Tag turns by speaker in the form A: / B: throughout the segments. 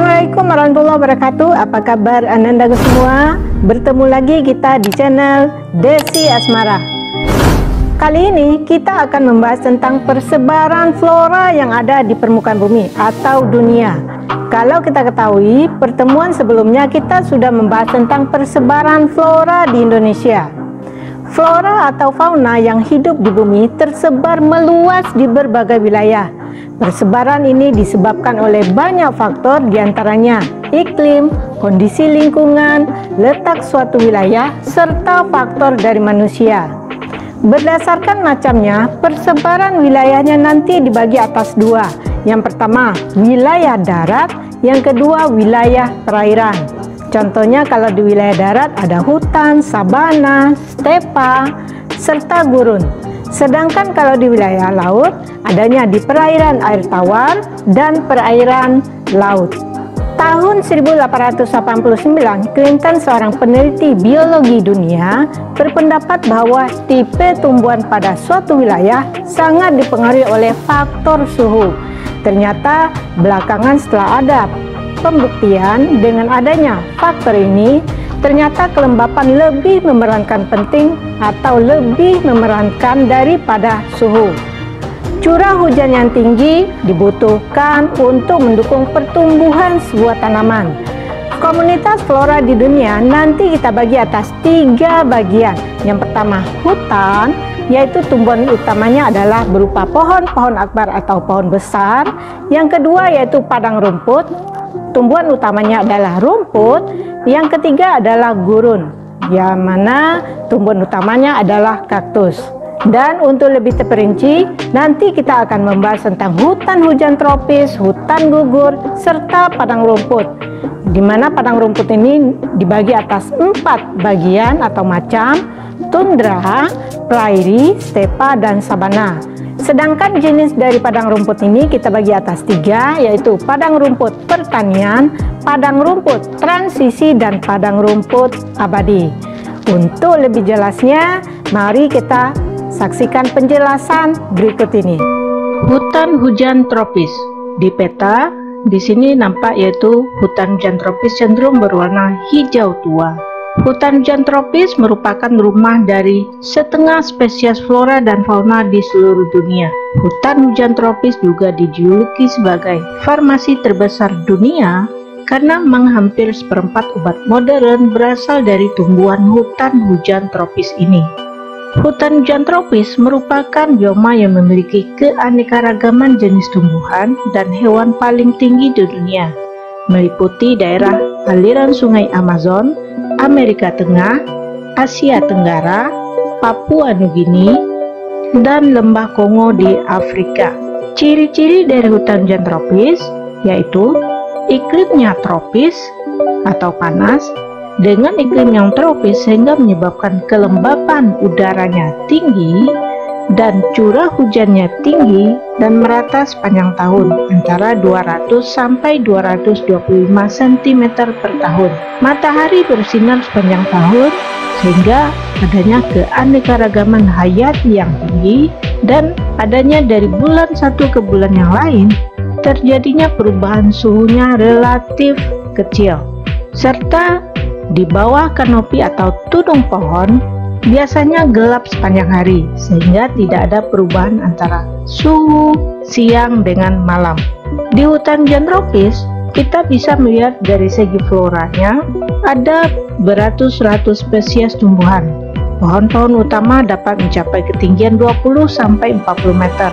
A: Assalamualaikum warahmatullahi wabarakatuh. Apa kabar Ananda semua? Bertemu lagi kita di channel Desi Asmara. Kali ini kita akan membahas tentang persebaran flora yang ada di permukaan bumi atau dunia. Kalau kita ketahui, pertemuan sebelumnya kita sudah membahas tentang persebaran flora di Indonesia. Flora atau fauna yang hidup di bumi tersebar meluas di berbagai wilayah. Persebaran ini disebabkan oleh banyak faktor, diantaranya iklim, kondisi lingkungan, letak suatu wilayah, serta faktor dari manusia. Berdasarkan macamnya, persebaran wilayahnya nanti dibagi atas dua. Yang pertama, wilayah darat, yang kedua, wilayah perairan. Contohnya kalau di wilayah darat ada hutan, sabana, stepa, serta gurun. Sedangkan kalau di wilayah laut, adanya di perairan air tawar dan perairan laut. Tahun 1889, Clinton, seorang peneliti biologi dunia, berpendapat bahwa tipe tumbuhan pada suatu wilayah sangat dipengaruhi oleh faktor suhu. Ternyata belakangan setelah ada pembuktian dengan adanya faktor ini, ternyata kelembapan lebih memerankan penting atau lebih memerankan daripada suhu. Curah hujan yang tinggi dibutuhkan untuk mendukung pertumbuhan sebuah tanaman. Komunitas flora di dunia nanti kita bagi atas 3 bagian. Yang pertama, hutan, yaitu tumbuhan utamanya adalah berupa pohon-pohon akbar atau pohon besar. Yang kedua yaitu padang rumput, tumbuhan utamanya adalah rumput. Yang ketiga adalah gurun, yang mana tumbuhan utamanya adalah kaktus. Dan untuk lebih terperinci, nanti kita akan membahas tentang hutan hujan tropis, hutan gugur, serta padang rumput. Di mana padang rumput ini dibagi atas 4 bagian atau macam: tundra, prairie, stepa, dan sabana. Sedangkan jenis dari padang rumput ini kita bagi atas 3, yaitu padang rumput pertanian, padang rumput transisi, dan padang rumput abadi. Untuk lebih jelasnya, mari kita saksikan penjelasan berikut ini. Hutan hujan tropis. Di peta, di sini nampak yaitu hutan hujan tropis cenderung berwarna hijau tua. Hutan hujan tropis merupakan rumah dari setengah spesies flora dan fauna di seluruh dunia. Hutan hujan tropis juga dijuluki sebagai farmasi terbesar dunia karena hampir seperempat obat modern berasal dari tumbuhan hutan hujan tropis ini. Hutan hujan tropis merupakan bioma yang memiliki keanekaragaman jenis tumbuhan dan hewan paling tinggi di dunia, meliputi daerah aliran sungai Amazon, Amerika Tengah, Asia Tenggara, Papua Nugini, dan lembah Kongo di Afrika. Ciri-ciri dari hutan hujan tropis yaitu iklimnya tropis atau panas dengan iklim yang tropis sehingga menyebabkan kelembapan udaranya tinggi dan curah hujannya tinggi dan merata sepanjang tahun antara 200 sampai 225 cm per tahun. Matahari bersinar sepanjang tahun sehingga adanya keanekaragaman hayati yang tinggi, dan adanya dari bulan satu ke bulan yang lain terjadinya perubahan suhunya relatif kecil, serta di bawah kanopi atau tudung pohon biasanya gelap sepanjang hari sehingga tidak ada perubahan antara suhu siang dengan malam. Di hutan hujan tropis kita bisa melihat dari segi floranya ada beratus-ratus spesies tumbuhan. Pohon-pohon utama dapat mencapai ketinggian 20 sampai 40 meter.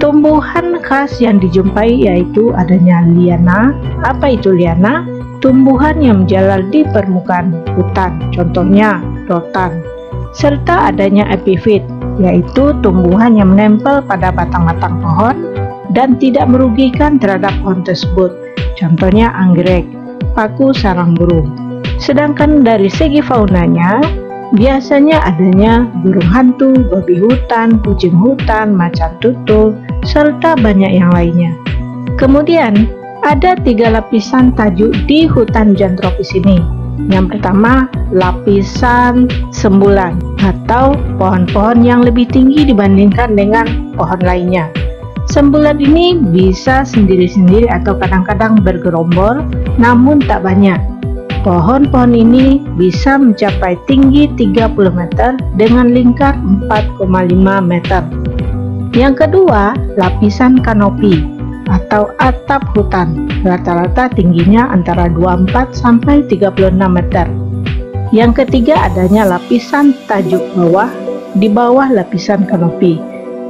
A: Tumbuhan khas yang dijumpai yaitu adanya liana. Apa itu liana? Tumbuhan yang menjalar di permukaan hutan, contohnya rotan. Serta adanya epifit, yaitu tumbuhan yang menempel pada batang-batang pohon dan tidak merugikan terhadap pohon tersebut, contohnya anggrek, paku sarang burung. Sedangkan dari segi faunanya, biasanya adanya burung hantu, babi hutan, kucing hutan, macan tutul, serta banyak yang lainnya. Kemudian ada 3 lapisan tajuk di hutan hujan tropis ini. Yang pertama, lapisan sembulan atau pohon-pohon yang lebih tinggi dibandingkan dengan pohon lainnya. Sembulan ini bisa sendiri-sendiri atau kadang-kadang bergerombol namun tak banyak. Pohon-pohon ini bisa mencapai tinggi 30 meter dengan lingkar 4,5 meter. Yang kedua, lapisan kanopi atau atap hutan. Rata-rata tingginya antara 24 sampai 36 meter. Yang ketiga, adanya lapisan tajuk bawah di bawah lapisan kanopi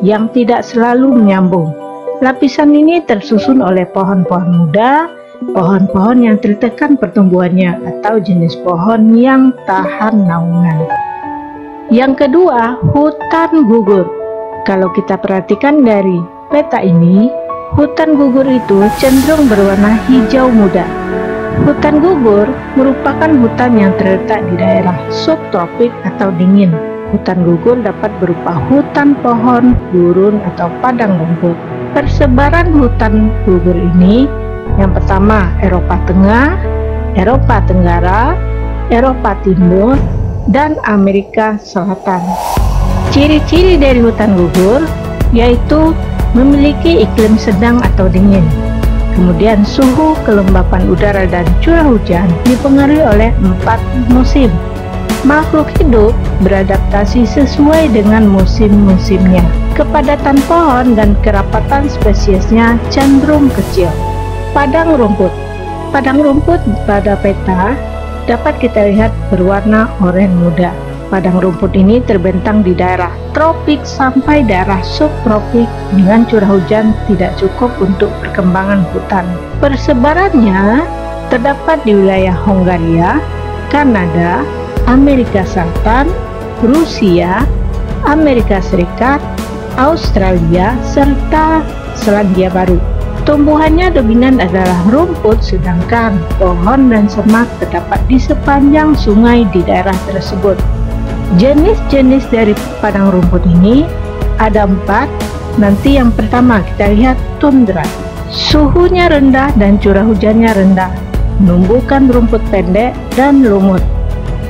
A: yang tidak selalu menyambung. Lapisan ini tersusun oleh pohon-pohon muda, pohon-pohon yang tertekan pertumbuhannya atau jenis pohon yang tahan naungan. Yang kedua, hutan gugur. Kalau kita perhatikan dari peta ini, hutan gugur itu cenderung berwarna hijau muda. Hutan gugur merupakan hutan yang terletak di daerah subtropik atau dingin. Hutan gugur dapat berupa hutan pohon, gurun, atau padang rumput. Persebaran hutan gugur ini yang pertama Eropa Tengah, Eropa Tenggara, Eropa Timur, dan Amerika Selatan. Ciri-ciri dari hutan gugur yaitu memiliki iklim sedang atau dingin. Kemudian suhu, kelembapan udara, dan curah hujan dipengaruhi oleh 4 musim. Makhluk hidup beradaptasi sesuai dengan musim-musimnya. Kepadatan pohon dan kerapatan spesiesnya cenderung kecil. Padang rumput. Padang rumput pada peta dapat kita lihat berwarna oranye muda. Padang rumput ini terbentang di daerah tropik sampai daerah subtropik dengan curah hujan tidak cukup untuk perkembangan hutan. Persebarannya terdapat di wilayah Hongaria, Kanada, Amerika Selatan, Rusia, Amerika Serikat, Australia, serta Selandia Baru. Tumbuhannya dominan adalah rumput, sedangkan pohon dan semak terdapat di sepanjang sungai di daerah tersebut. Jenis-jenis dari padang rumput ini ada 4. Nanti yang pertama kita lihat tundra. Suhunya rendah dan curah hujannya rendah, menumbuhkan rumput pendek dan lumut.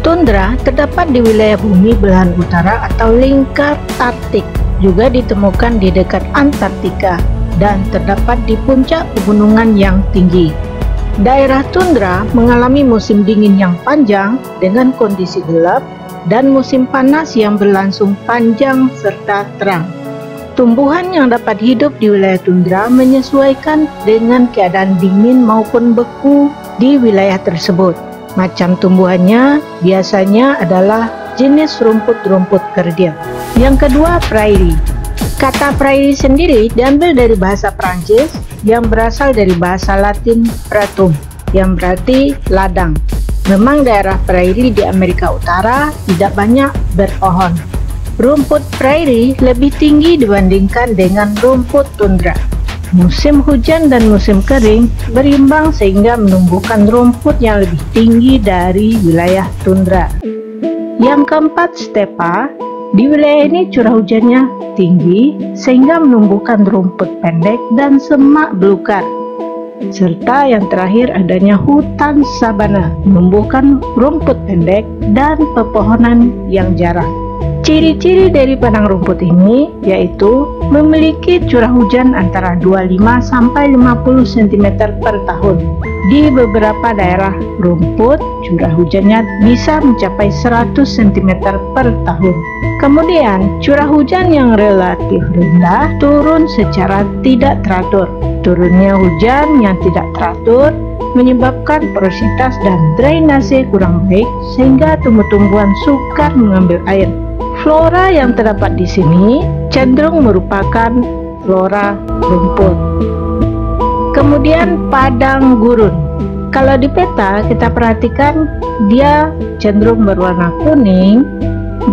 A: Tundra terdapat di wilayah bumi belahan utara atau lingkar Arktik, juga ditemukan di dekat Antartika dan terdapat di puncak pegunungan yang tinggi. Daerah tundra mengalami musim dingin yang panjang dengan kondisi gelap dan musim panas yang berlangsung panjang serta terang. Tumbuhan yang dapat hidup di wilayah tundra menyesuaikan dengan keadaan dingin maupun beku di wilayah tersebut. Macam tumbuhannya biasanya adalah jenis rumput-rumput kerdil. Yang kedua, prairie. Kata prairie sendiri diambil dari bahasa Prancis yang berasal dari bahasa Latin pratum, yang berarti ladang. Memang daerah prairie di Amerika Utara tidak banyak berpohon. Rumput prairie lebih tinggi dibandingkan dengan rumput tundra. Musim hujan dan musim kering berimbang sehingga menumbuhkan rumput yang lebih tinggi dari wilayah tundra. Yang keempat, stepa. Di wilayah ini curah hujannya tinggi sehingga menumbuhkan rumput pendek dan semak belukar. Serta yang terakhir adanya hutan sabana, menumbuhkan rumput pendek dan pepohonan yang jarang. Ciri-ciri dari padang rumput ini yaitu memiliki curah hujan antara 25 sampai 50 cm per tahun. Di beberapa daerah rumput, curah hujannya bisa mencapai 100 cm per tahun. Kemudian, curah hujan yang relatif rendah turun secara tidak teratur. Turunnya hujan yang tidak teratur menyebabkan porositas dan drainase kurang baik sehingga tumbuh-tumbuhan sukar mengambil air. Flora yang terdapat di sini cenderung merupakan flora rumput. Kemudian padang gurun. Kalau di peta kita perhatikan dia cenderung berwarna kuning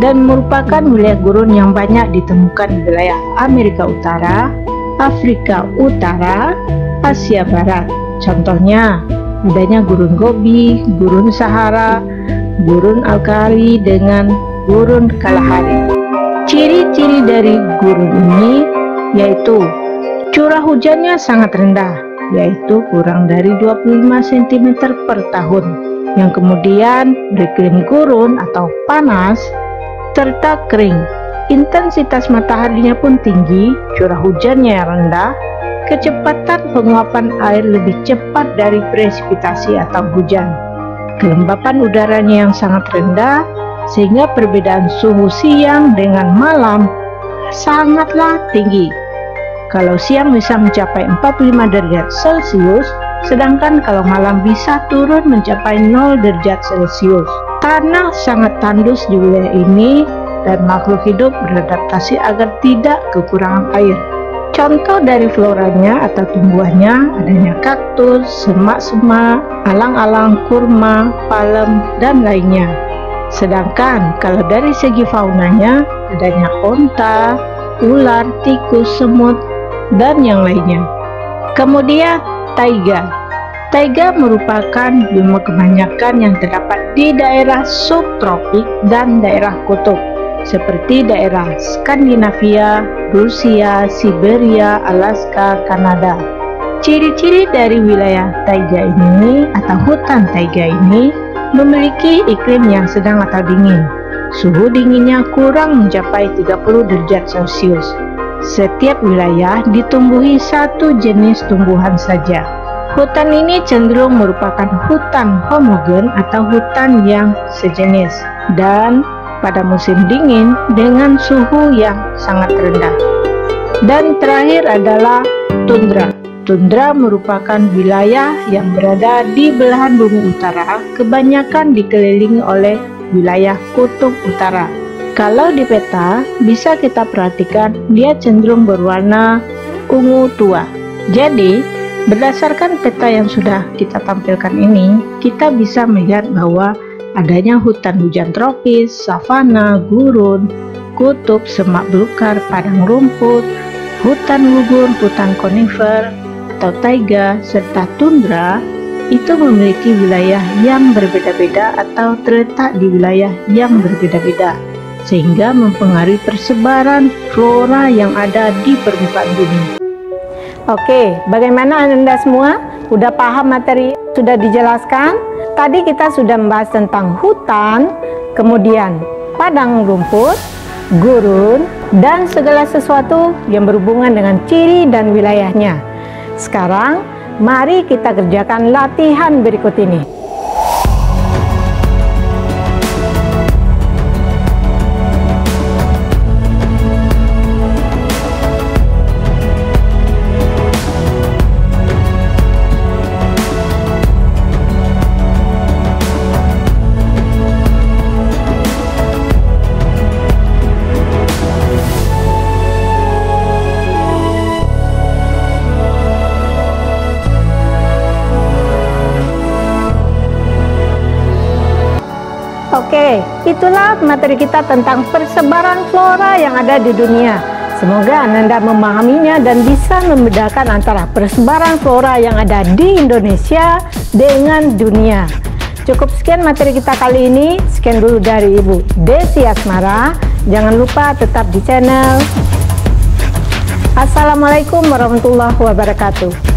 A: dan merupakan wilayah gurun yang banyak ditemukan di wilayah Amerika Utara, Afrika Utara, Asia Barat. Contohnya adanya gurun Gobi, gurun Sahara, gurun Alkali dengan gurun Kalahari. Ciri-ciri dari gurun ini yaitu curah hujannya sangat rendah, yaitu kurang dari 25 cm per tahun, yang kemudian beriklim gurun atau panas serta kering. Intensitas mataharinya pun tinggi, curah hujannya yang rendah, kecepatan penguapan air lebih cepat dari presipitasi atau hujan. Kelembapan udaranya yang sangat rendah, sehingga perbedaan suhu siang dengan malam sangatlah tinggi. Kalau siang bisa mencapai 45 derajat Celcius, sedangkan kalau malam bisa turun mencapai 0 derajat Celcius. Tanah sangat tandus di wilayah ini dan makhluk hidup beradaptasi agar tidak kekurangan air. Contoh dari floranya atau tumbuhannya adanya kaktus, semak-semak, alang-alang, kurma, palem, dan lainnya. Sedangkan kalau dari segi faunanya adanya onta, ular, tikus, semut, dan yang lainnya. Kemudian taiga. Taiga merupakan bima kebanyakan yang terdapat di daerah subtropik dan daerah kutub, seperti daerah Skandinavia, Rusia, Siberia, Alaska, Kanada. Ciri-ciri dari wilayah taiga ini atau hutan taiga ini memiliki iklim yang sedang atau dingin. Suhu dinginnya kurang mencapai 30 derajat Celcius. Setiap wilayah ditumbuhi satu jenis tumbuhan saja. Hutan ini cenderung merupakan hutan homogen atau hutan yang sejenis dan pada musim dingin dengan suhu yang sangat rendah. Dan terakhir adalah tundra. Tundra merupakan wilayah yang berada di belahan bumi utara, kebanyakan dikelilingi oleh wilayah kutub utara. Kalau di peta bisa kita perhatikan dia cenderung berwarna ungu tua. Jadi berdasarkan peta yang sudah kita tampilkan ini, kita bisa melihat bahwa adanya hutan hujan tropis, savana, gurun, kutub, semak belukar, padang rumput, hutan gugur, hutan konifer atau taiga, serta tundra itu memiliki wilayah yang berbeda-beda atau terletak di wilayah yang berbeda-beda, sehingga mempengaruhi persebaran flora yang ada di permukaan bumi. Oke, bagaimana Anda semua? Udah paham materi sudah dijelaskan? Tadi kita sudah membahas tentang hutan, kemudian padang rumput, gurun, dan segala sesuatu yang berhubungan dengan ciri dan wilayahnya. Sekarang, mari kita kerjakan latihan berikut ini. Oke, itulah materi kita tentang persebaran flora yang ada di dunia. Semoga Anda memahaminya dan bisa membedakan antara persebaran flora yang ada di Indonesia dengan dunia. Cukup sekian materi kita kali ini. Sekian dulu dari Ibu Desi Asmara. Jangan lupa tetap di channel. Assalamualaikum warahmatullahi wabarakatuh.